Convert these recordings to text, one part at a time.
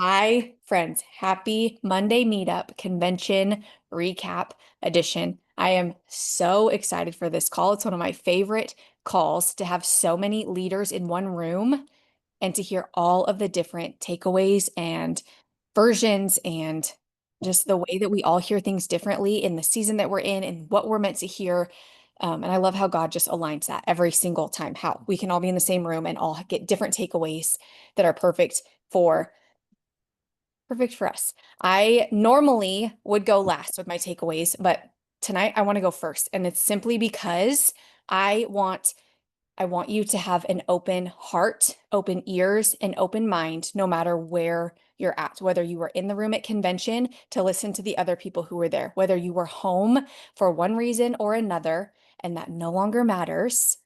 Hi, friends. Happy Monday Meetup Convention Recap Edition. I am so excited for this call. It's one of my favorite calls to have so many leaders in one room and to hear all of the different takeaways and versions and just the way that we all hear things differently in the season that we're in and what we're meant to hear. And I love how God just aligns that every single time, how we can all be in the same room and all get different takeaways that are for perfect for us. I normally would go last with my takeaways, but tonight I want to go first. And it's simply because I want I want you to have an open heart, open ears, and open mind, no matter where you're at, whether you were in the room at convention to listen to the other people who were there, whether you were home for one reason or another, and that no longer matters,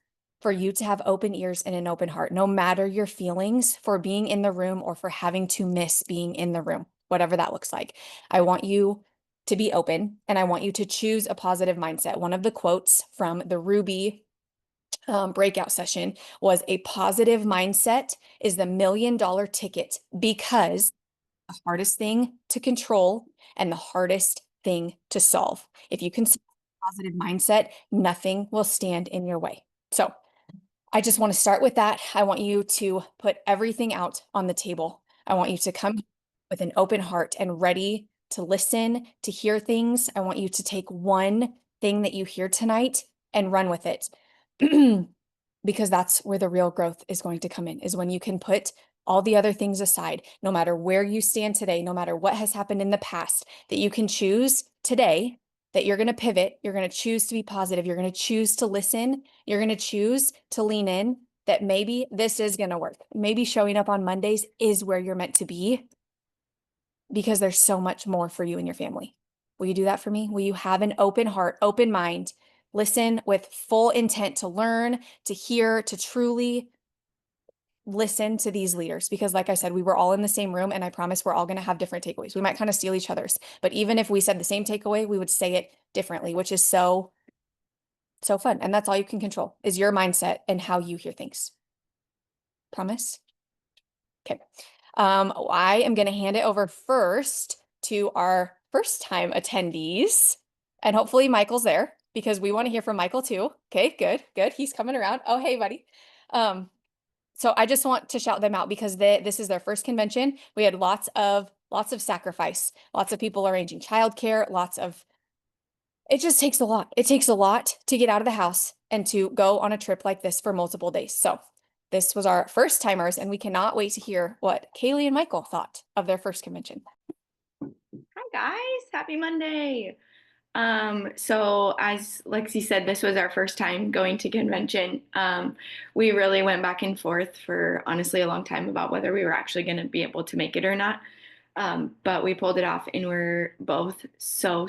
for you to have open ears and an open heart, no matter your feelings for being in the room or for having to miss being in the room, whatever that looks like. I want you to be open and I want you to choose a positive mindset. One of the quotes from the Ruby breakout session was a positive mindset is the $1 million ticket because the hardest thing to control and the hardest thing to solve. If you can see a positive mindset, nothing will stand in your way. So I just want to start with that. I want you to put everything out on the table. I want you to come with an open heart and ready to listen, to hear things. I want you to take one thing that you hear tonight and run with it. Because that's where the real growth is going to come in, is when you can put all the other things aside, no matter where you stand today, no matter what has happened in the past, that you can choose today that you're going to pivot, you're going to choose to be positive, you're going to choose to listen, you're going to choose to lean in, that maybe this is going to work. Maybe showing up on Mondays is where you're meant to be because there's so much more for you and your family. Will you do that for me? Will you have an open heart, open mind, listen with full intent to learn, to hear, to truly listen to these leaders? Because like I said, we were all in the same room and I promise we're all going to have different takeaways. We might kind of steal each other's, but even if we said the same takeaway, we would say it differently, which is so fun. And that's all you can control is your mindset and how you hear things. Promise? Okay. I am going to hand it over first to our first time attendees. And hopefully Michael's there because we want to hear from Michael too. Okay, good, good. He's coming around. Oh, hey, buddy. So I just want to shout them out because this is their first convention. We had lots of sacrifice, lots of people arranging childcare, it just takes a lot. It takes a lot to get out of the house and to go on a trip like this for multiple days. So this was our first timers, and we cannot wait to hear what Kaylee and Michael thought of their first convention. Hi guys, happy Monday. So as Lexi said, this was our first time going to convention. We really went back and forth for honestly a long time about whether we were actually going to be able to make it or not. But we pulled it off and we're both so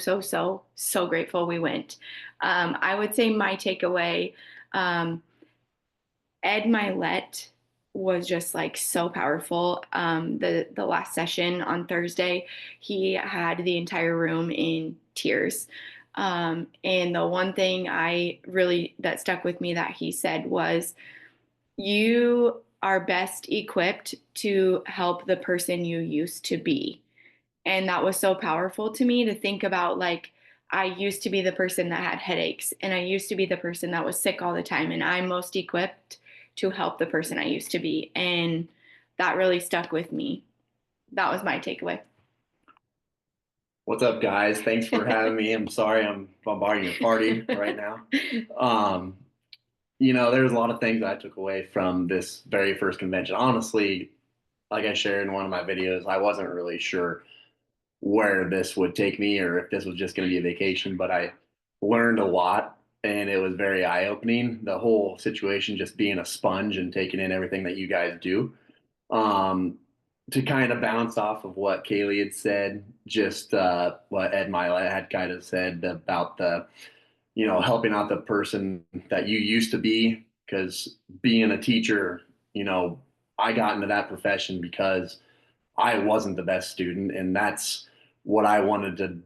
grateful we went. I would say my takeaway, Ed Milet was just like so powerful. The last session on Thursday, he had the entire room in tears. And the one thing I really that stuck with me that he said was, "You are best equipped to help the person you used to be." And that was so powerful to me to think about like I used to be the person that had headaches and I used to be the person that was sick all the time and I'm most equipped to help the person I used to be. And that really stuck with me. That was my takeaway. What's up, guys? Thanks for having me. I'm sorry I'm bombarding your party right now. Um, there's a lot of things I took away from this very first convention. Honestly, like I shared in one of my videos, I wasn't really sure where this would take me or if this was just going to be a vacation, but I learned a lot and it was very eye-opening. The whole situation, just being a sponge and taking in everything that you guys do. Um, to kind of bounce off of what Kaylee had said, just what Ed Milet had kind of said about helping out the person that you used to be. Because being a teacher, I got into that profession because I wasn't the best student. And that's what I wanted to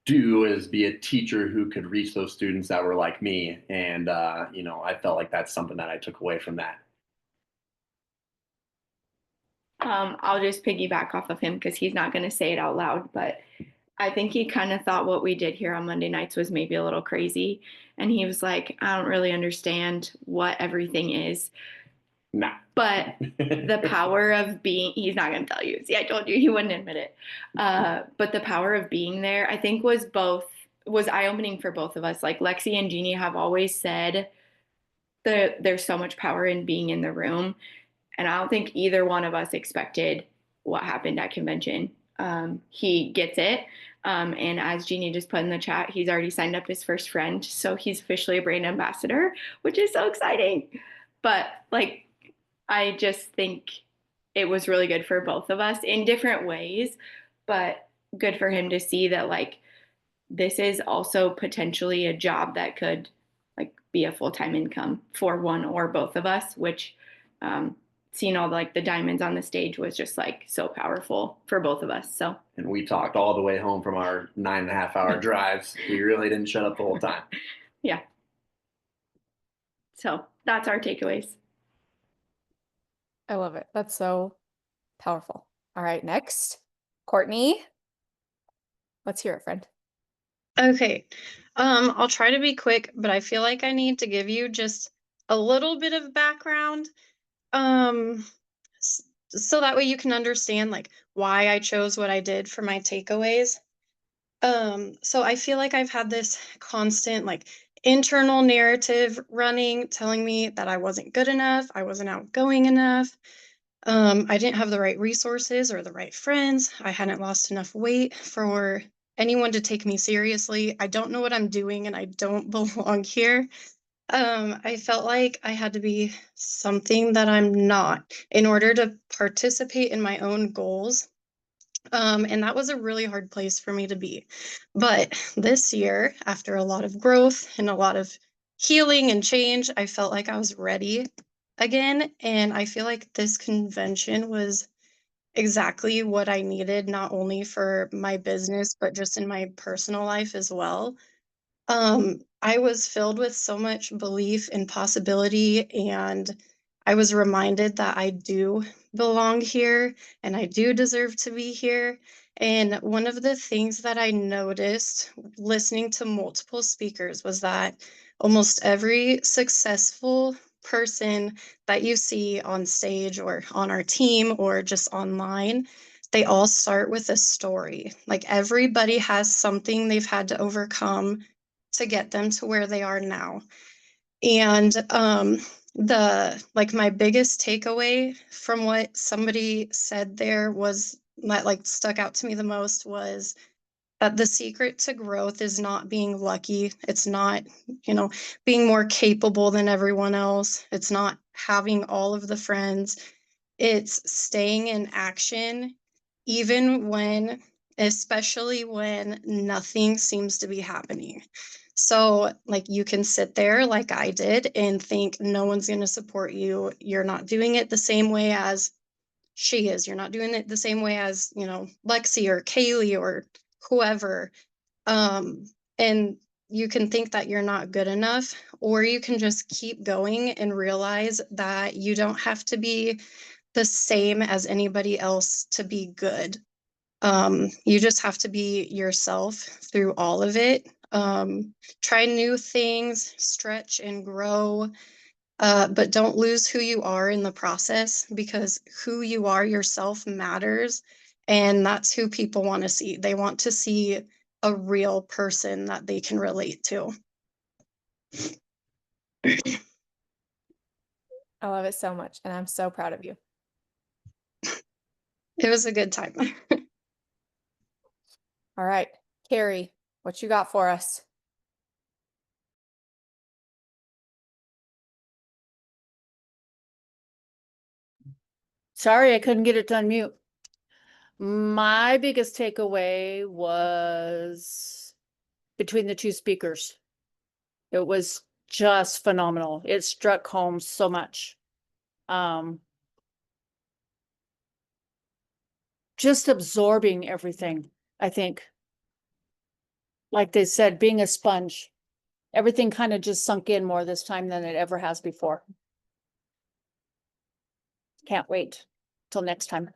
do is be a teacher who could reach those students that were like me. And, I felt like that's something that I took away from that. I'll just piggyback off of him because he's not going to say it out loud, but I think he kind of thought what we did here on Monday nights was maybe a little crazy. And he was like, I don't really understand what everything is. Nah. But the power of being, he's not going to tell you. See, I told you he wouldn't admit it. But the power of being there, I think was eye-opening for both of us. Like Lexi and Jeannie have always said that there's so much power in being in the room. And I don't think either one of us expected what happened at convention. He gets it. And as Jeannie just put in the chat, he's already signed up his first friend. So he's officially a brand ambassador, which is so exciting. But like, I just think it was really good for both of us in different ways, but good for him to see that like this is also potentially a job that could like be a full-time income for one or both of us, which seeing all like the diamonds on the stage was just like so powerful for both of us. So And we talked all the way home from our 9.5 hour drives. We really didn't shut up the whole time. Yeah. So that's our takeaways. I love it. That's so powerful. All right, next, Courtney. Let's hear it, friend. Okay. I'll try to be quick, but I feel like I need to give you just a little bit of background. So that way you can understand like why I chose what I did for my takeaways. So I feel like I've had this constant like internal narrative running telling me that I wasn't good enough, I wasn't outgoing enough. I didn't have the right resources or the right friends. I hadn't lost enough weight for anyone to take me seriously. I don't know what I'm doing and I don't belong here. I felt like I had to be something that I'm not in order to participate in my own goals. And that was a really hard place for me to be. But this year, after a lot of growth and a lot of healing and change, I felt like I was ready again. And I feel like this convention was exactly what I needed, not only for my business, but just in my personal life as well. I was filled with so much belief and possibility, and I was reminded that I do belong here and I do deserve to be here. And one of the things that I noticed listening to multiple speakers was that almost every successful person that you see on stage or on our team or just online, they all start with a story. Like everybody has something they've had to overcome to get them to where they are now. And the like my biggest takeaway from what somebody said there was that like stuck out to me the most was that the secret to growth is not being lucky. It's not, being more capable than everyone else. It's not having all of the friends. It's staying in action, even when, especially when nothing seems to be happening. So, like, you can sit there like I did and think no one's going to support you. You're not doing it the same way as she is. You're not doing it the same way as, Lexi or Kaylee or whoever. And you can think that you're not good enough, or you can just keep going and realize that you don't have to be the same as anybody else to be good. You just have to be yourself through all of it. Try new things, stretch and grow, but don't lose who you are in the process, because who you are yourself matters. And that's who people want to see. They want to see a real person that they can relate to. I love it so much, and I'm so proud of you. It was a good time. All right, Carrie, what you got for us? Sorry, I couldn't get it to unmute. My biggest takeaway was between the two speakers. It was just phenomenal. It struck home so much. Just absorbing everything, I think. Like they said, being a sponge. Everything kind of just sunk in more this time than it ever has before. Can't wait. till next time.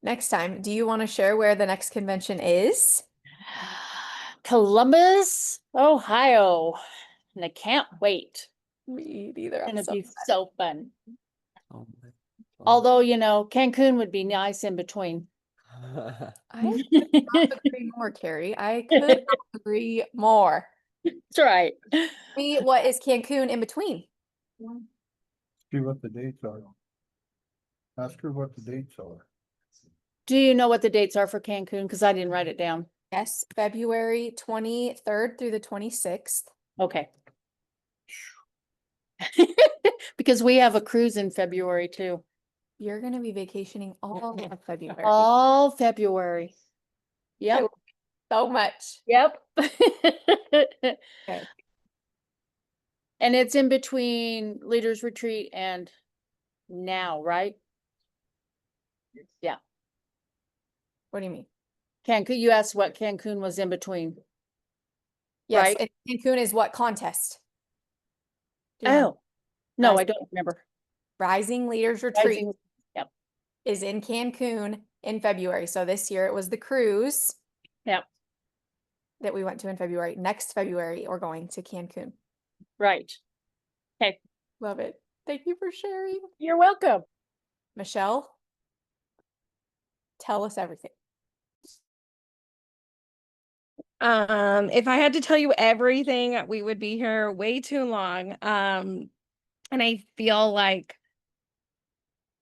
Next time, do you want to share where the next convention is? Columbus, Ohio. And I can't wait. Me neither. It's I'm gonna so be so fun. Oh my. Although, you know, Cancun would be nice in between. I could not agree more, Carrie. I could not agree more. That's right. What is Cancun in between? See what the dates are. Ask her what the dates are. Do you know what the dates are for Cancun? Because I didn't write it down. Yes, February 23rd through the 26th. Okay. Because we have a cruise in February too. You're going to be vacationing all of February. All February. Yep. So much. Yep. Okay. And it's in between Leaders Retreat and now, right? Yeah. What do you mean? Cancun, you asked what Cancun was in between. Yes, Right. and Cancun is what contest? Do you remember? Oh, no, I Rising- don't remember. Rising Leaders Retreat Rising- Yep. is in Cancun in February. So this year it was the cruise Yep. that we went to in February. Next February, we're going to Cancun. Right. Okay. Love it. Thank you for sharing. You're welcome. Michelle, tell us everything. If I had to tell you everything, we would be here way too long. And I feel like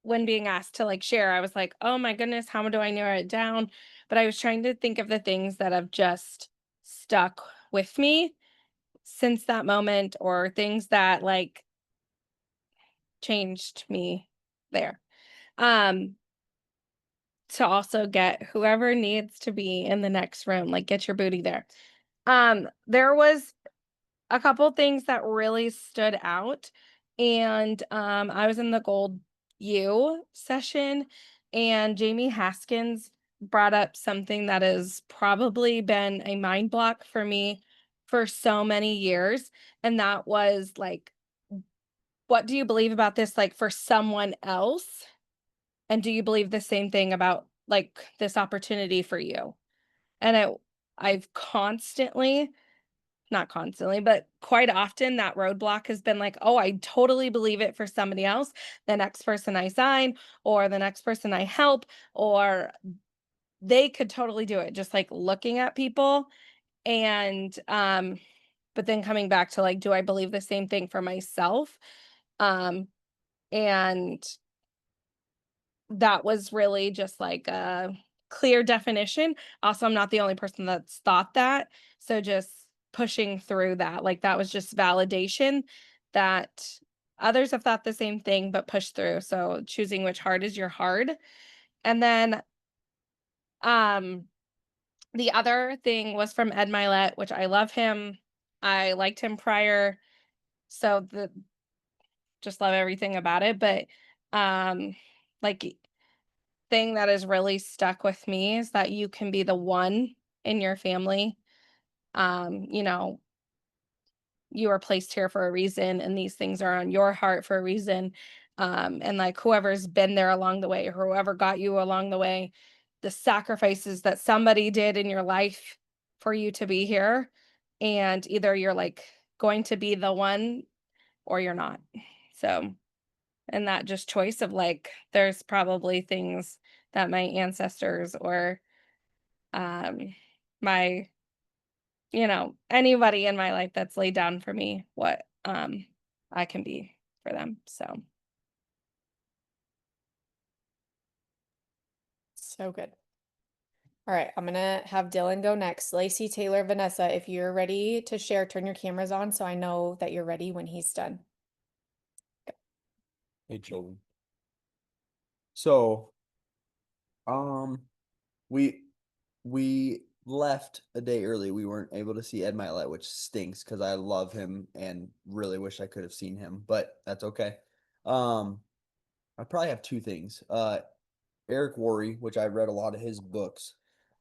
when being asked to like share, I was like, oh my goodness, how do I narrow it down? But I was trying to think of the things that have just stuck with me since that moment, or things that like changed me there. To also get whoever needs to be in the next room, like get your booty there. There was a couple things that really stood out. And I was in the Gold U session, and Jamie Haskins brought up something that has probably been a mind block for me for so many years. And that was like, what do you believe about this, like for someone else? And do you believe the same thing about like this opportunity for you? And I've constantly, not constantly, but quite often that roadblock has been like, oh, I totally believe it for somebody else, the next person I sign, or the next person I help, or they could totally do it. Just like looking at people. And but then coming back to like, do I believe the same thing for myself? And that was really just like a clear definition. Also, I'm not the only person that's thought that. So just pushing through that, like that was just validation that others have thought the same thing, but push through. So choosing which heart is your hard. And then um the other thing was from Ed Milet, which I love him. I liked him prior. So just love everything about it. But like thing that has really stuck with me is that you can be the one in your family. You know, you are placed here for a reason, and these things are on your heart for a reason. And like whoever's been there along the way, or whoever got you along the way, the sacrifices that somebody did in your life for you to be here. And either you're like going to be the one or you're not. So, and that just choice of like, there's probably things that my ancestors or my, you know, anybody in my life that's laid down for me what I can be for them. So good. All right, I'm gonna have Dylan go next. Lacey, Taylor, Vanessa, if you're ready to share, turn your cameras on so I know that you're ready when he's done. Hey, children. So, um, we left a day early. We weren't able to see Ed Milet, which stinks because I love him and really wish I could have seen him, but that's okay. I probably have two things. Eric Worre, which I read a lot of his books.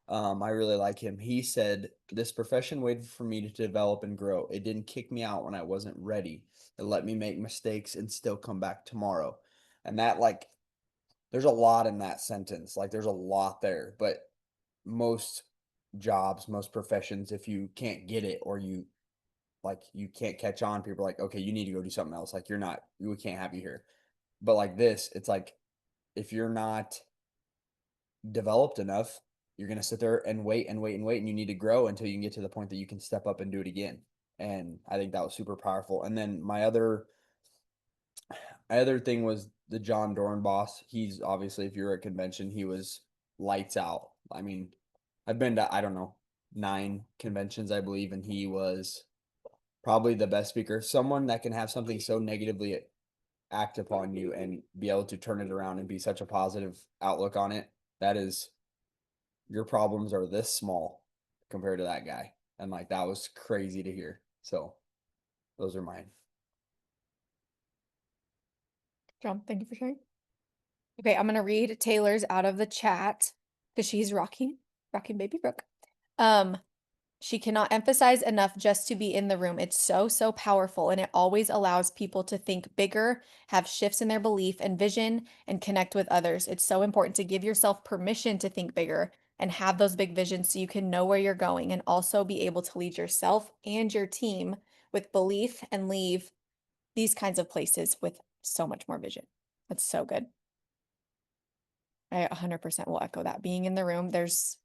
I really like him. He said, this profession waited for me to develop and grow. It didn't kick me out when I wasn't ready. It let me make mistakes and still come back tomorrow. And that, like, there's a lot in that sentence. Like, there's a lot there. But most jobs, most professions, if you can't get it or you can't catch on, people are like, okay, you need to go do something else. Like, we can't have you here. But like this, it's like, if you're not developed enough, you're going to sit there and wait and wait and wait. And you need to grow until you can get to the point that you can step up and do it again. And I think that was super powerful. And then my other thing was the John Dorn boss. He's obviously, if you're at convention, he was lights out. I mean, I've been to, I don't know, 9 conventions, I believe, and he was probably the best speaker. Someone that can have something so negatively act upon you and be able to turn it around and be such a positive outlook on it. That is, your problems are this small compared to that guy. And like, that was crazy to hear. So those are mine. John, thank you for sharing. Okay, I'm gonna read Taylor's out of the chat because she's rocking baby Brooke. She cannot emphasize enough just to be in the room. It's so powerful, and it always allows people to think bigger, have shifts in their belief and vision, and connect with others. It's so important to give yourself permission to think bigger and have those big visions so you can know where you're going and also be able to lead yourself and your team with belief and leave these kinds of places with so much more vision. That's so good. I 100% will echo that. Being in the room, there's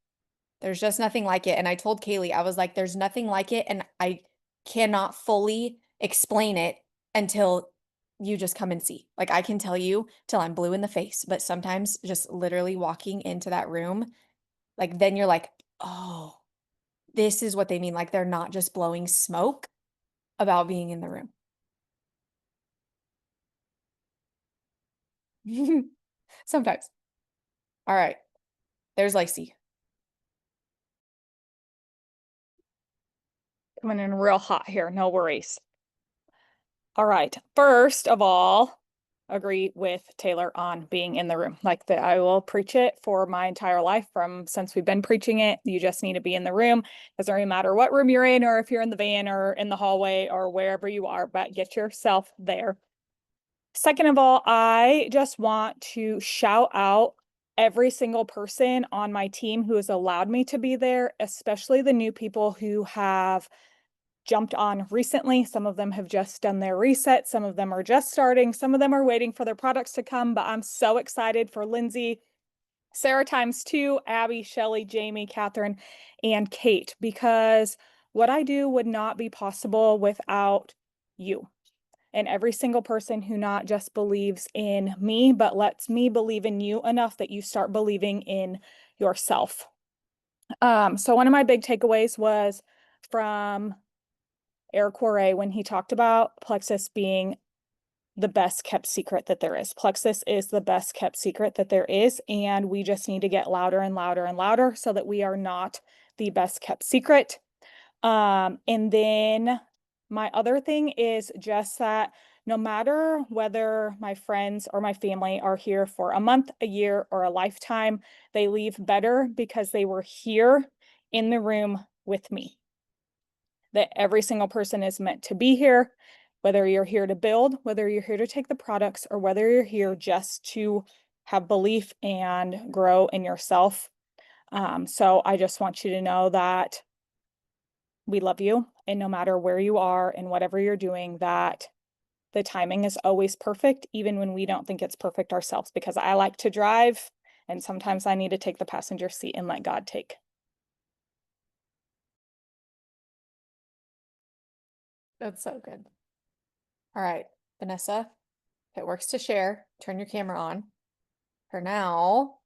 just nothing like it. And I told Kaylee, I was like, there's nothing like it. And I cannot fully explain it until you just come and see. Like, I can tell you till I'm blue in the face, but sometimes just literally walking into that room, like, then you're like, oh, this is what they mean. Like, they're not just blowing smoke about being in the room. Sometimes. All right. There's Lacey. Coming in real hot here, no worries. All right, first of all, agree with Taylor on being in the room. Like that, I will preach it for my entire life since we've been preaching it. You just need to be in the room. Doesn't really matter what room you're in or if you're in the van or in the hallway or wherever you are, but get yourself there. Second of all, I just want to shout out every single person on my team who has allowed me to be there, especially the new people who have jumped on recently. Some of them have just done their reset. Some of them are just starting. Some of them are waiting for their products to come, but I'm so excited for Lindsay, Sarah times 2, Abby, Shelly, Jamie, Catherine, and Kate, because what I do would not be possible without you. And every single person who not just believes in me, but lets me believe in you enough that you start believing in yourself. So one of my big takeaways was from Eric Quarray when he talked about Plexus being the best kept secret that there is. Plexus is the best kept secret that there is, and we just need to get louder and louder and louder so that we are not the best kept secret. And then my other thing is just that no matter whether my friends or my family are here for a month, a year, or a lifetime, they leave better because they were here in the room with me. That every single person is meant to be here, whether you're here to build, whether you're here to take the products, or whether you're here just to have belief and grow in yourself. So I just want you to know that we love you, and no matter where you are and whatever you're doing, that the timing is always perfect, even when we don't think it's perfect ourselves, because I like to drive and sometimes I need to take the passenger seat and let God take. That's so good. All right, Vanessa, if it works to share, turn your camera on. For now,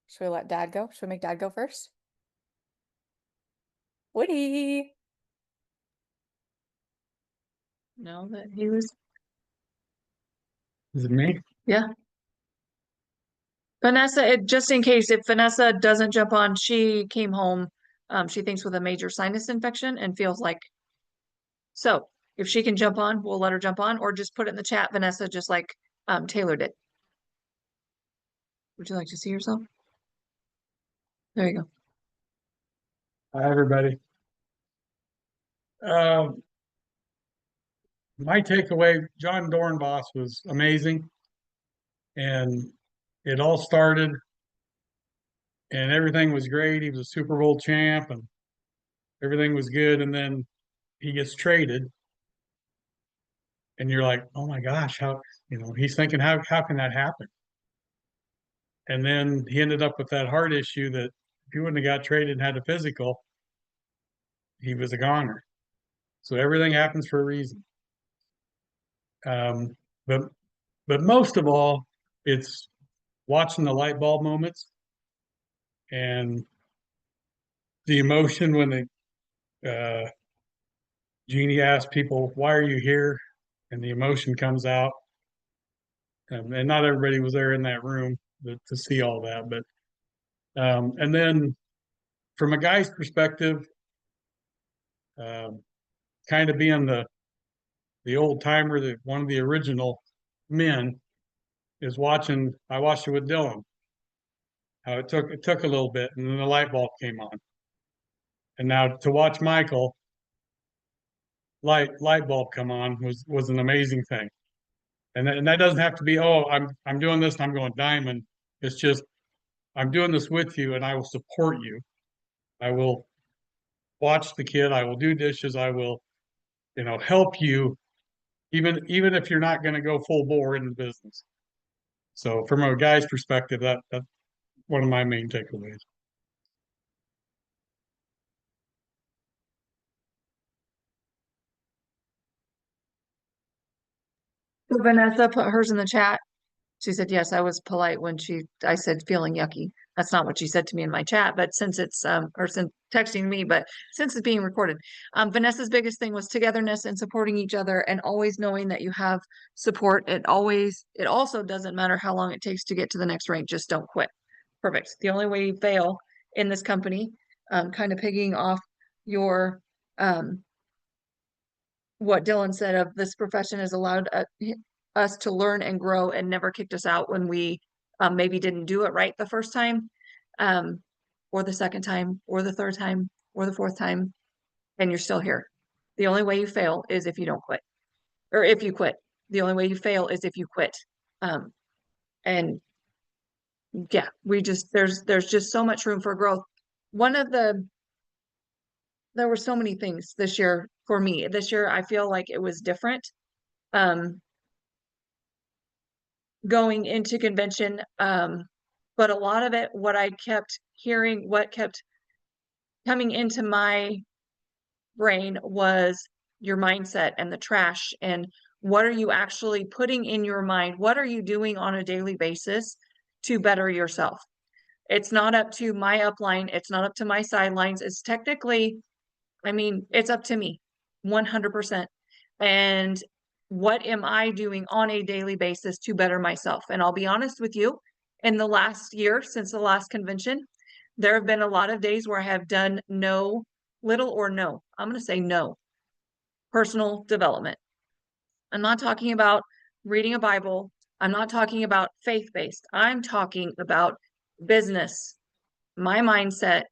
should we let Dad go? Should we make Dad go first? Woody. No, that he was. Is it me? Yeah. Vanessa, just in case, if Vanessa doesn't jump on, she came home, she thinks with a major sinus infection and feels like. So if she can jump on, we'll let her jump on, or just put it in the chat, Vanessa, just like Taylor did. Would you like to see yourself? There you go. Hi, everybody. My takeaway, John Dornbos was amazing. And it all started and everything was great. He was a Super Bowl champ and everything was good. And then he gets traded. And you're like, oh my gosh, how, he's thinking, how can that happen? And then he ended up with that heart issue that if he wouldn't have got traded and had a physical, he was a goner. So everything happens for a reason. Um, but but most of all, it's watching the light bulb moments and the emotion when Jeannie asks people, "Why are you here?" and the emotion comes out. And not everybody was there in that room to see all that, but and then from a guy's perspective, um, kind of being the old timer, that one of the original men is watching. I watched it with Dylan. How it took a little bit, and then the light bulb came on. And now to watch Michael light bulb come on was an amazing thing. And that doesn't have to be, oh, I'm doing this and I'm going diamond. It's just I'm doing this with you and I will support you. I will watch the kid. I will do dishes. I will, help you, even if you're not going to go full bore in the business. So from a guy's perspective, that's one of my main takeaways. So Vanessa put hers in the chat. She said, yes, I was polite when I said feeling yucky. That's not what she said to me in my chat, but since it's, or since texting me, but since it's being recorded, Vanessa's biggest thing was togetherness and supporting each other and always knowing that you have support. It also doesn't matter how long it takes to get to the next rank. Just don't quit. Perfect. The only way you fail in this company, kind of pigging off your, what Dylan said of this profession has allowed us to learn and grow and never kicked us out when we maybe didn't do it right the first time, or the second time, or the third time, or the fourth time, and you're still here. The only way you fail is if you don't quit, or if you quit. The only way you fail is if you quit. And yeah, there's just so much room for growth. There were so many things this year for me. This year, I feel like it was different. Going into convention. But a lot of it, what I kept hearing, what kept coming into my brain was your mindset and the trash and what are you actually putting in your mind? What are you doing on a daily basis to better yourself? It's not up to my upline. It's not up to my sidelines. It's technically, it's up to me 100%. And what am I doing on a daily basis to better myself? And I'll be honest with you, in the last year, since the last convention, there have been a lot of days where I have done little or no, I'm going to say no, personal development. I'm not talking about reading a Bible. I'm not talking about faith-based. I'm talking about business, my mindset.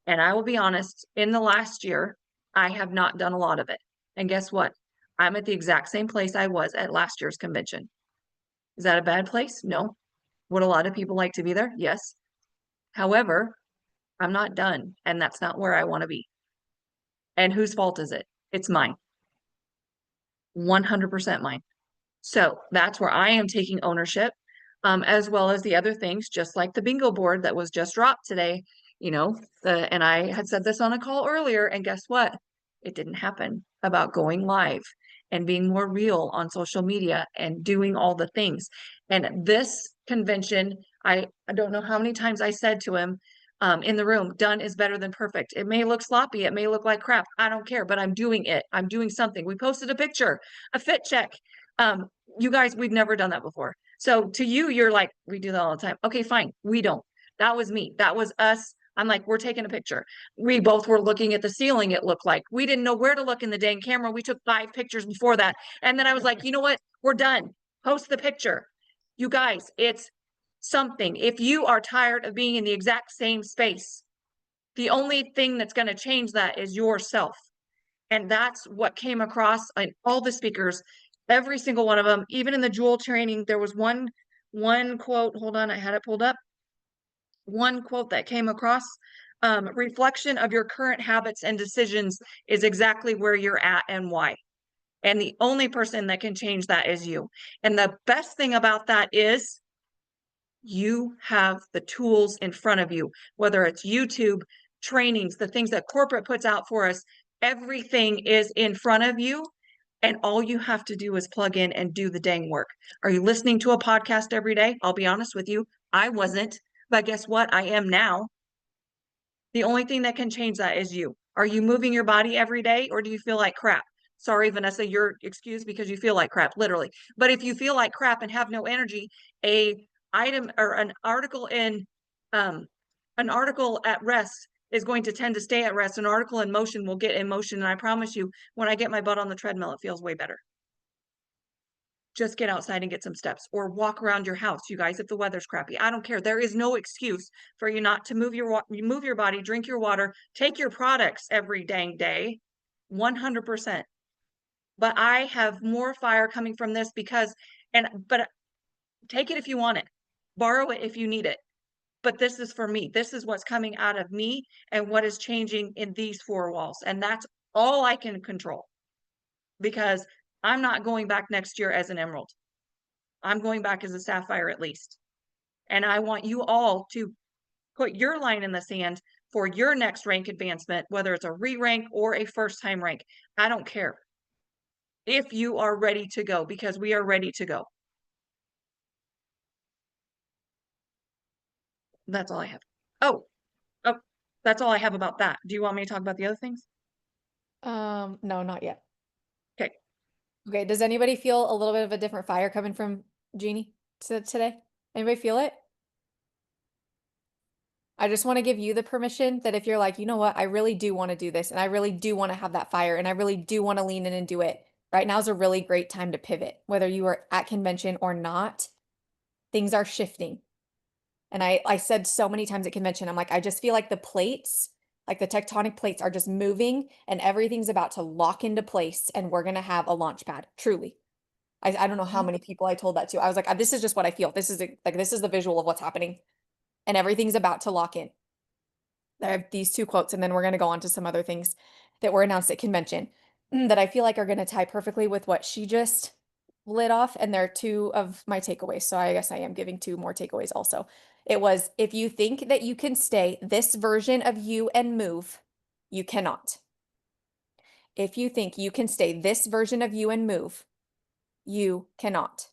And I will be honest, in the last year, I have not done a lot of it. And guess what? I'm at the exact same place I was at last year's convention. Is that a bad place? No. Would a lot of people like to be there? Yes. However, I'm not done, and that's not where I want to be. And whose fault is it? It's mine. 100% mine. So that's where I am taking ownership, as well as the other things, just like the bingo board that was just dropped today. And I had said this on a call earlier, and guess what? It didn't happen about going live and being more real on social media and doing all the things. And this convention, I don't know how many times I said to him in the room, done is better than perfect. It may look sloppy. It may look like crap. I don't care, but I'm doing it. I'm doing something. We posted a picture, a fit check. You guys, we've never done that before. So to you, you're like, we do that all the time. Okay, fine. We don't. That was me. That was us. I'm like, we're taking a picture. We both were looking at the ceiling, it looked like. We didn't know where to look in the dang camera. We took 5 pictures before that. And then I was like, you know what? We're done. Post the picture. You guys, it's something. If you are tired of being in the exact same space, the only thing that's going to change that is yourself. And that's what came across in all the speakers, every single one of them. Even in the jewel training, there was one one quote, hold on, I had it pulled up. One quote that came across, reflection of your current habits and decisions is exactly where you're at and why. And the only person that can change that is you. And the best thing about that is you have the tools in front of you, whether it's YouTube, trainings, the things that corporate puts out for us, everything is in front of you. And all you have to do is plug in and do the dang work. Are you listening to a podcast every day? I'll be honest with you, I wasn't, but guess what? I am now. The only thing that can change that is you. Are you moving your body every day or do you feel like crap? Sorry, Vanessa, you're excused because you feel like crap, literally. But if you feel like crap and have no energy, a item or an article at rest is going to tend to stay at rest. An article in motion will get in motion. And I promise you, when I get my butt on the treadmill, it feels way better. Just get outside and get some steps or walk around your house, you guys, if the weather's crappy. I don't care. There is no excuse for you not to move your body, drink your water, take your products every dang day. 100%. But I have more fire coming from this because but take it if you want it. Borrow it if you need it. But this is for me. This is what's coming out of me and what is changing in these four walls. And that's all I can control because I'm not going back next year as an emerald. I'm going back as a sapphire at least. And I want you all to put your line in the sand for your next rank advancement, whether it's a re-rank or a first time rank. I don't care if you are ready to go because we are ready to go. That's all I have. Oh, that's all I have about that. Do you want me to talk about the other things? No, not yet. Okay. Okay, does anybody feel a little bit of a different fire coming from Jeannie today? Anybody feel it? I just want to give you the permission that if you're like, you know what, I really do want to do this and I really do want to have that fire and I really do want to lean in and do it. Right now is a really great time to pivot, whether you are at convention or not. Things are shifting. And I said so many times at convention, I'm like, I just feel like the plates, like the tectonic plates are just moving and everything's about to lock into place and we're going to have a launch pad, truly. I don't know how many people I told that to. I was like, this is just what I feel. This is this is the visual of what's happening and everything's about to lock in. I have these two quotes and then we're going to go on to some other things that were announced at convention that I feel like are going to tie perfectly with what she just lit off. And they're two of my takeaways. So I guess I am giving two more takeaways also. It was, if you think that you can stay this version of you and move, you cannot. If you think you can stay this version of you and move, you cannot.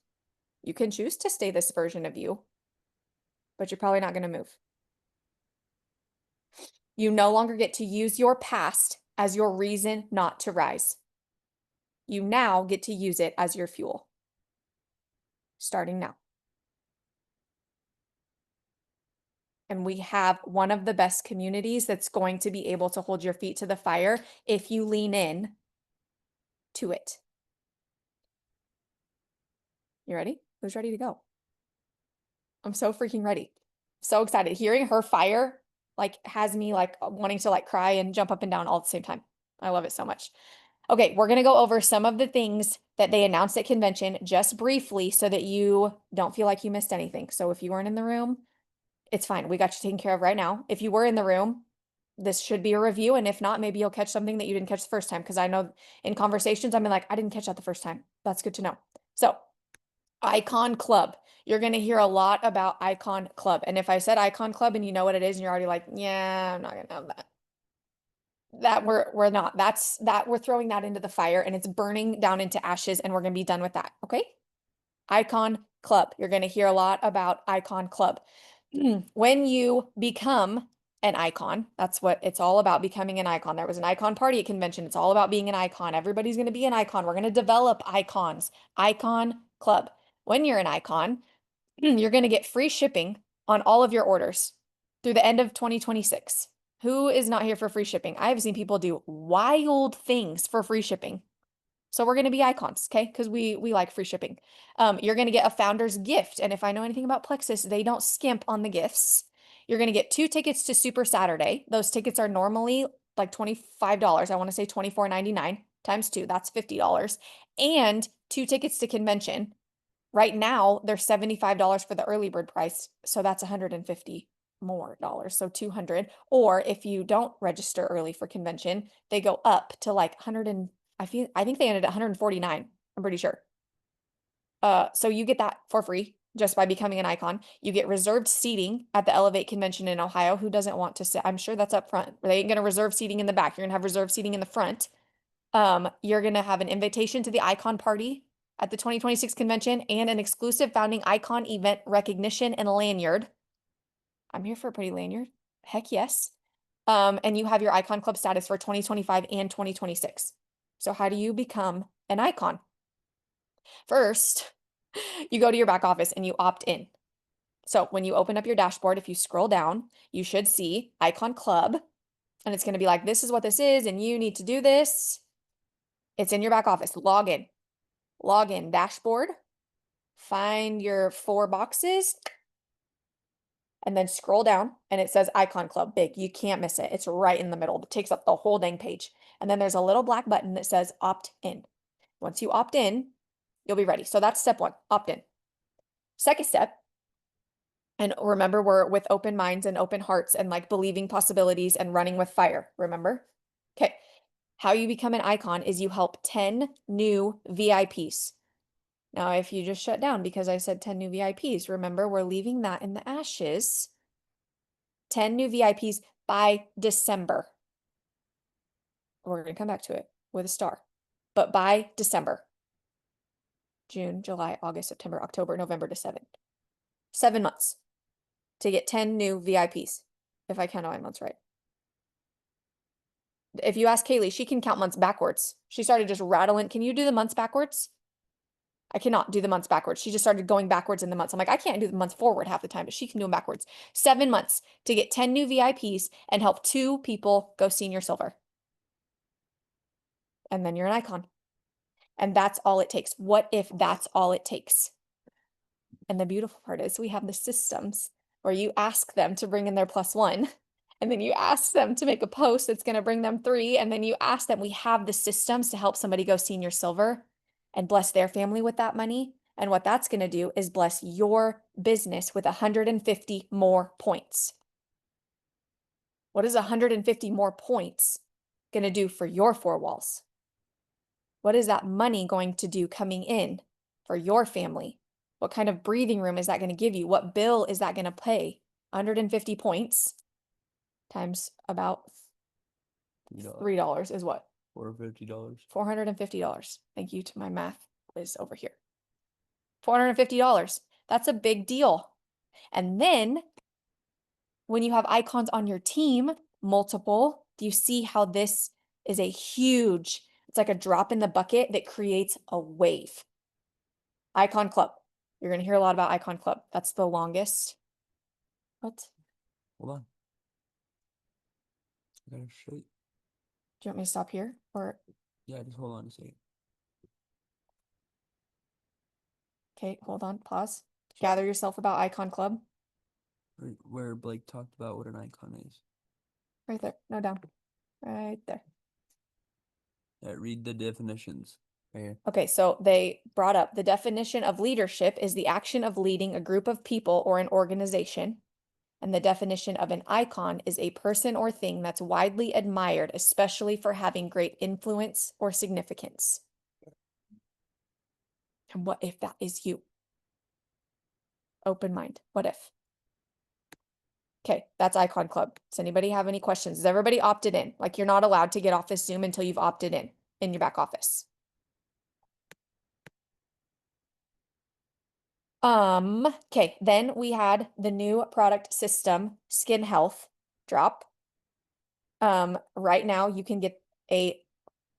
You can choose to stay this version of you, but you're probably not going to move. You no longer get to use your past as your reason not to rise. You now get to use it as your fuel. Starting now. And we have one of the best communities that's going to be able to hold your feet to the fire if you lean in to it. You ready? Who's ready to go? I'm so freaking ready. So excited. Hearing her fire like has me like wanting to like cry and jump up and down all at the same time. I love it so much. Okay, we're going to go over some of the things that they announced at convention just briefly so that you don't feel like you missed anything. So if you weren't in the room, it's fine. We got you taken care of right now. If you were in the room, this should be a review. And if not, maybe you'll catch something that you didn't catch the first time. Because I know in conversations, I'm like, I didn't catch that the first time. That's good to know. So Icon Club. You're going to hear a lot about Icon Club. And if I said Icon Club and you know what it is and you're already like, yeah, I'm not going to have that. That we're not. We're throwing that into the fire and it's burning down into ashes and we're going to be done with that. Okay? Icon Club. You're going to hear a lot about Icon Club. When you become an icon, that's what it's all about, becoming an icon. There was an icon party at convention. It's all about being an icon. Everybody's going to be an icon. We're going to develop icons. Icon Club. When you're an icon, you're going to get free shipping on all of your orders through the end of 2026. Who is not here for free shipping? I've seen people do wild things for free shipping. So we're going to be icons, okay? Because we like free shipping. You're going to get a founder's gift. And if I know anything about Plexus, they don't skimp on the gifts. You're going to get 2 tickets to Super Saturday. Those tickets are normally like $25. I want to say $24.99 times 2. That's $50. And 2 tickets to convention. Right now, they're $75 for the early bird price, so that's $150 more dollars, so 200. Or if you don't register early for convention, they go up to like 100 and I think they ended at 149. I'm pretty sure. So you get that for free just by becoming an icon. You get reserved seating at the Elevate convention in Ohio. Who doesn't want to sit? I'm sure that's up front. They ain't gonna reserve seating in the back. You're gonna have reserved seating in the front. You're gonna have an invitation to the icon party at the 2026 convention and an exclusive founding icon event recognition and lanyard. I'm here for a pretty lanyard. Heck yes. And you have your icon club status for 2025 and 2026. So how do you become an icon? First, you go to your back office and you opt in. So when you open up your dashboard, if you scroll down, you should see Icon Club, and it's going to be like, this is what this is, and you need to do this. It's in your back office. Log in, dashboard, find your 4 boxes, and then scroll down, and it says Icon Club, big. You can't miss it. It's right in the middle. It takes up the whole dang page. And then there's a little black button that says opt in. Once you opt in, you'll be ready. So that's step 1, opt in. Second step, and remember, we're with open minds and open hearts and like believing possibilities and running with fire. Remember? Okay. How you become an icon is you help 10 new VIPs. Now, if you just shut down because I said 10 new VIPs, remember, we're leaving that in the ashes. 10 new VIPs by December. We're going to come back to it with a star, but by December. June, July, August, September, October, November, December. 7 months to get 10 new VIPs, if I count my months right. If you ask Kaylee, she can count months backwards. She started just rattling. Can you do the months backwards? I cannot do the months backwards. She just started going backwards in the months. I'm like, I can't do the months forward half the time, but she can do them backwards. 7 months to get 10 new VIPs and help 2 people go senior silver. And then you're an icon. And that's all it takes. What if that's all it takes? And the beautiful part is we have the systems where you ask them to bring in their +1, and then you ask them to make a post that's going to bring them 3, and then you ask them, we have the systems to help somebody go senior silver and bless their family with that money. And what that's going to do is bless your business with 150 more points. What is 150 more points going to do for your 4 walls? What is that money going to do coming in for your family? What kind of breathing room is that going to give you? What bill is that going to pay? 150 points times about $3 is what? $450. $450. Thank you to my math whiz over here. $450. That's a big deal. And then when you have icons on your team, multiple, do you see how this is a huge, it's like a drop in the bucket that creates a wave. Icon Club. You're going to hear a lot about Icon Club. That's the longest. What? Hold on. I gotta show you. Do you want me to stop here? Or Yeah, just hold on a second. okay, hold on, pause. Gather yourself about Icon Club. Where Blake talked about what an icon is. Right there. No, down. Right there. Read the definitions. Right here. Okay, so they brought up the definition of leadership is the action of leading a group of people or an organization. And the definition of an icon is a person or thing that's widely admired, especially for having great influence or significance. And what if that is you? Open mind. What if? Okay, that's Icon Club. Does anybody have any questions? Is everybody opted in? Like you're not allowed to get off this Zoom until you've opted in your back office. Okay, then we had the new product system, Skin Health, drop. Right now you can get a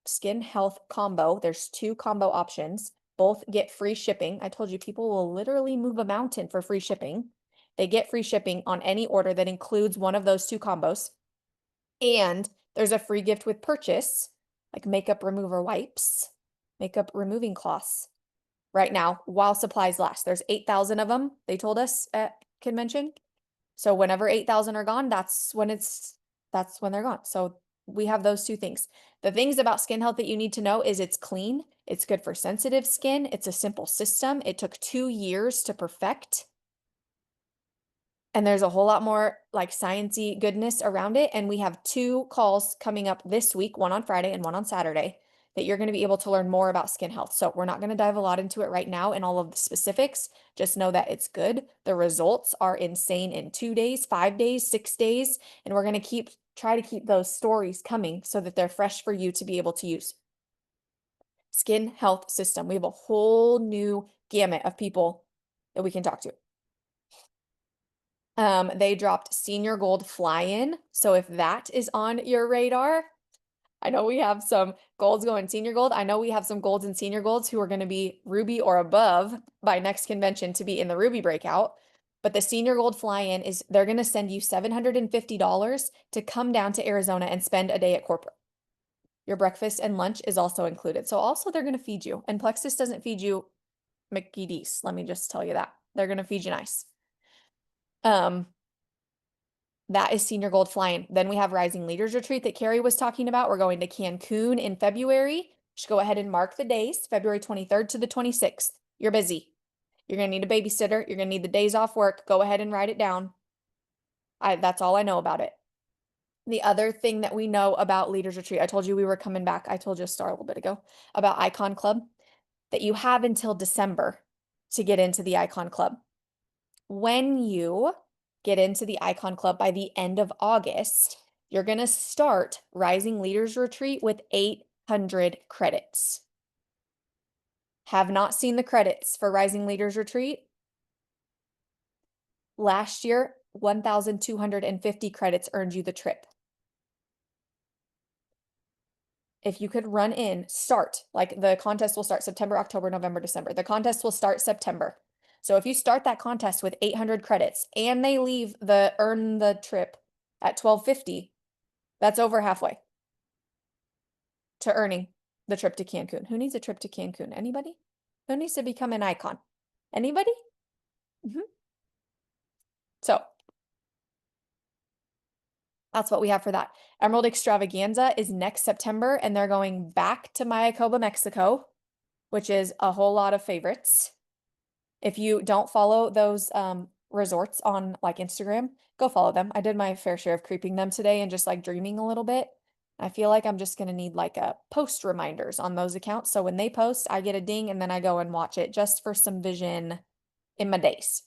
Skin Health combo. There's 2 combo options. Both get free shipping. I told you people will literally move a mountain for free shipping. They get free shipping on any order that includes one of those 2 combos. And there's a free gift with purchase, like makeup remover wipes, makeup removing cloths. Right now, while supplies last, there's 8,000 of them, they told us at convention. So whenever 8,000 are gone, that's when they're gone. So we have those 2 things. The things about Skin Health that you need to know is it's clean, It's good for sensitive skin. It's a simple system. It took 2 years to perfect. And there's a whole lot more like sciencey goodness around it. And we have 2 calls coming up this week, one on Friday and one on Saturday, that you're going to be able to learn more about skin health. So we're not going to dive a lot into it right now and all of the specifics. Just know that it's good. The results are insane in 2 days, 5 days, 6 days. And we're going to try to keep those stories coming so that they're fresh for you to be able to use. Skin health system. We have a whole new gamut of people that we can talk to. They dropped Senior Gold Fly-In. So if that is on your radar, I know we have some golds going Senior Gold. I know we have some golds and Senior Golds who are going to be Ruby or above by next convention to be in the Ruby breakout. But the Senior Gold Fly-In is they're going to send you $750 to come down to Arizona and spend a day at corporate. Your breakfast and lunch is also included. So also they're going to feed you. And Plexus doesn't feed you Mickey D's. Let me just tell you that. They're going to feed you nice. That is Senior Gold Fly-In. Then we have Rising Leaders Retreat that Carrie was talking about. We're going to Cancun in February. Just go ahead and mark the days, February 23rd to the 26th. You're busy. You're going to need a babysitter. You're going to need the days off work. Go ahead and write it down. That's all I know about it. The other thing that we know about Leaders Retreat, I told you we were coming back. I told you a star a little bit ago about Icon Club, that you have until December to get into the Icon Club. When you get into the Icon Club by the end of August, you're going to start Rising Leaders Retreat with 800 credits. Have not seen the credits for Rising Leaders Retreat? Last year, 1,250 credits earned you the trip. If you could like the contest will start September, October, November, December. The contest will start September. So if you start that contest with 800 credits and they earn the trip at 1,250, that's over halfway to earning the trip to Cancun. Who needs a trip to Cancun? Anybody? Who needs to become an icon? Anybody? So that's what we have for that. Emerald Extravaganza is next September, and they're going back to Mayacoba, Mexico, which is a whole lot of favorites. If you don't follow those resorts on like Instagram, go follow them. I did my fair share of creeping them today and just like dreaming a little bit. I feel like I'm just going to need like a post reminders on those accounts. So when they post, I get a ding and then I go and watch it just for some vision in my days.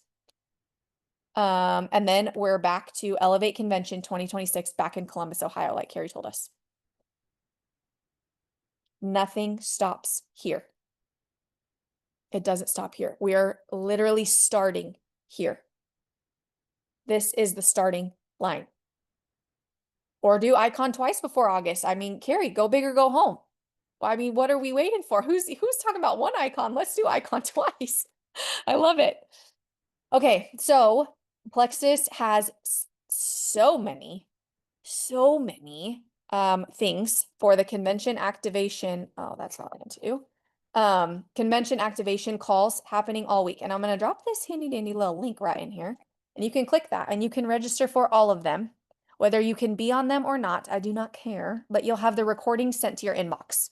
And then we're back to Elevate Convention 2026 back in Columbus, Ohio, like Carrie told us. Nothing stops here. It doesn't stop here. We are literally starting here. This is the starting line. Or do Icon twice before August. I mean, Carrie, go big or go home. Well, I mean, what are we waiting for? Who's talking about one Icon? Let's do Icon twice. I love it. Okay, so Plexus has so many things for the convention activation. Oh, that's not going to do. Convention activation calls happening all week. And I'm going to drop this handy dandy little link right in here. And you can click that and you can register for all of them. Whether you can be on them or not, I do not care, but you'll have the recording sent to your inbox.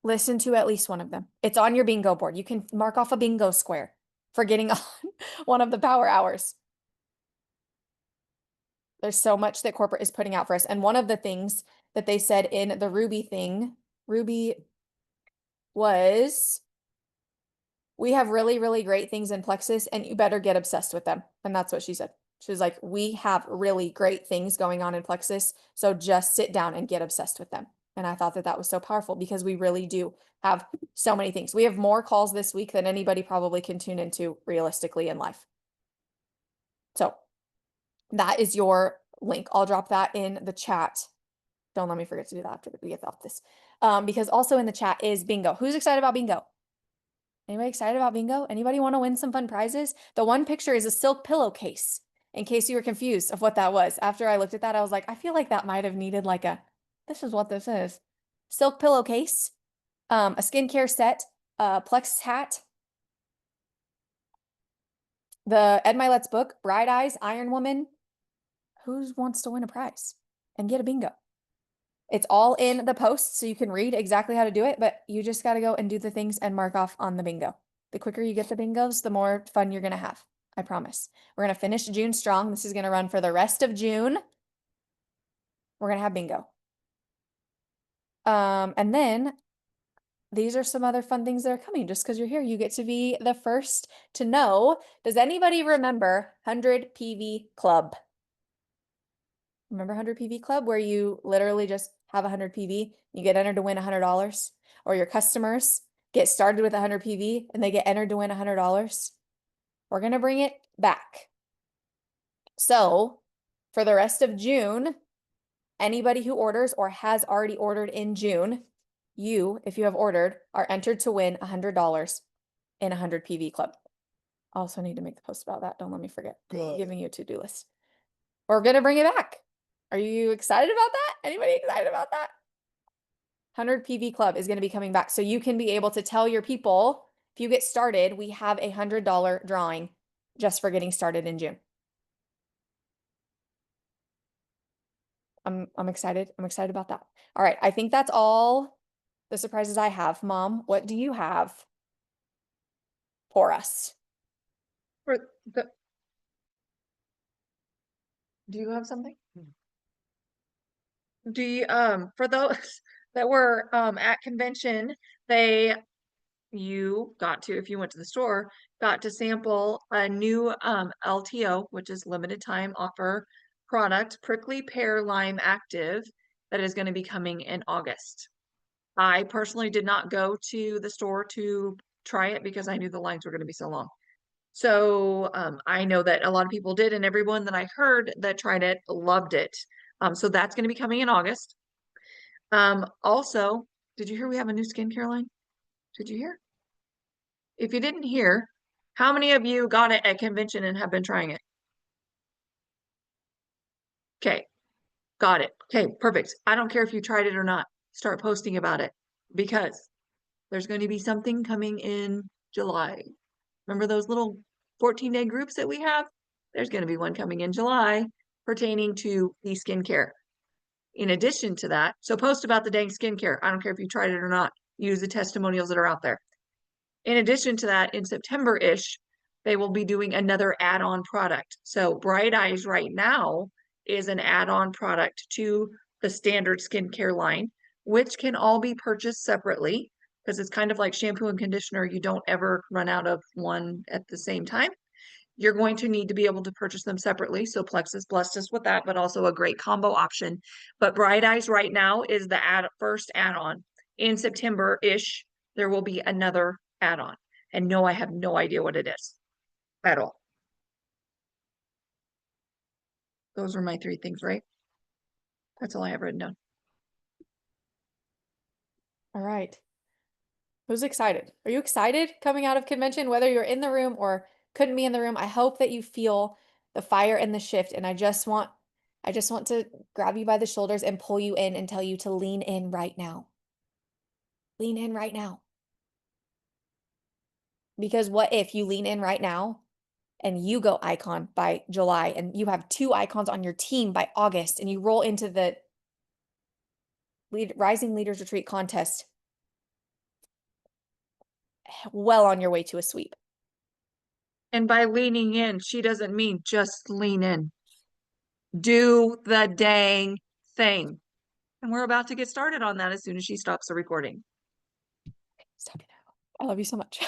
Listen to at least one of them. It's on your bingo board. You can mark off a bingo square for getting on one of the power hours. There's so much that corporate is putting out for us. And one of the things that they said in the Ruby thing, Ruby was, we have really, really great things in Plexus and you better get obsessed with them. And that's what she said. She was like, we have really great things going on in Plexus. So just sit down and get obsessed with them. And I thought that that was so powerful because we really do have so many things. We have more calls this week than anybody probably can tune into realistically in life. So that is your link. I'll drop that in the chat. Don't let me forget to do that after we get off this. Because also in the chat is bingo. Who's excited about bingo? Anybody excited about bingo? Anybody want to win some fun prizes? The one picture is a silk pillowcase, in case you were confused of what that was. After I looked at that, I was like, I feel like that might have needed like this is what this is. Silk pillowcase, a skincare set, a Plexus hat, the Ed Milet's book, Bright Eyes, Iron Woman. Who wants to win a prize and get a bingo? It's all in the post, so you can read exactly how to do it, but you just got to go and do the things and mark off on the bingo. The quicker you get the bingos, the more fun you're going to have. I promise. We're going to finish June strong. This is going to run for the rest of June. We're going to have bingo. And then these are some other fun things that are coming. Just because you're here, you get to be the first to know. Does anybody remember 100 PV Club? Remember 100 PV Club, where you literally just have 100 PV, you get entered to win $100, or your customers get started with 100 PV and they get entered to win $100? We're going to bring it back. So for the rest of June, anybody who orders or has already ordered in June, you, if you have ordered, are entered to win $100 in 100 PV Club. Also need to make the post about that. Don't let me forget. Good. Giving you a to-do list. We're going to bring it back. Are you excited about that? Anybody excited about that? 100 PV Club is going to be coming back. So you can be able to tell your people, if you get started, we have a $100 drawing just for getting started in June. I'm excited. I'm excited about that. All right. I think that's all the surprises I have. Mom, what do you have for us? For the, do you have something? Do you, for those that were at convention, you got to, if you went to the store, got to sample a new LTO, which is limited time offer product, Prickly Pear Lime Active, that is going to be coming in August. I personally did not go to the store to try it because I knew the lines were going to be so long. So I know that a lot of people did, and everyone that I heard that tried it loved it. So that's going to be coming in August. Also, did you hear we have a new skincare line? Did you hear? If you didn't hear, how many of you got it at convention and have been trying it? Okay, got it. Okay, perfect. I don't care if you tried it or not. Start posting about it because there's going to be something coming in July. Remember those little 14-day groups that we have? There's going to be one coming in July pertaining to the skincare. In addition to that, so post about the dang skincare. I don't care if you tried it or not. Use the testimonials that are out there. In addition to that, in September-ish, they will be doing another add-on product. So Bright Eyes right now is an add-on product to the standard skincare line, which can all be purchased separately because it's kind of like shampoo and conditioner. You don't ever run out of one at the same time. You're going to need to be able to purchase them separately. So Plexus blessed us with that, but also a great combo option. But Bright Eyes right now is the first add-on. In September-ish, there will be another add-on. And no, I have no idea what it is at all. Those are my 3 things, right? That's all I have written down. All right. Who's excited? Are you excited coming out of convention, whether you're in the room or couldn't be in the room? I hope that you feel the fire and the shift. And I just want to grab you by the shoulders and pull you in and tell you to lean in right now. Lean in right now. Because what if you lean in right now and you go icon by July and you have 2 icons on your team by August and you roll into the Rising Leaders Retreat contest well on your way to a sweep. And by leaning in, she doesn't mean just lean in. Do the dang thing. And we're about to get started on that as soon as she stops the recording. Stop it now. I love you so much.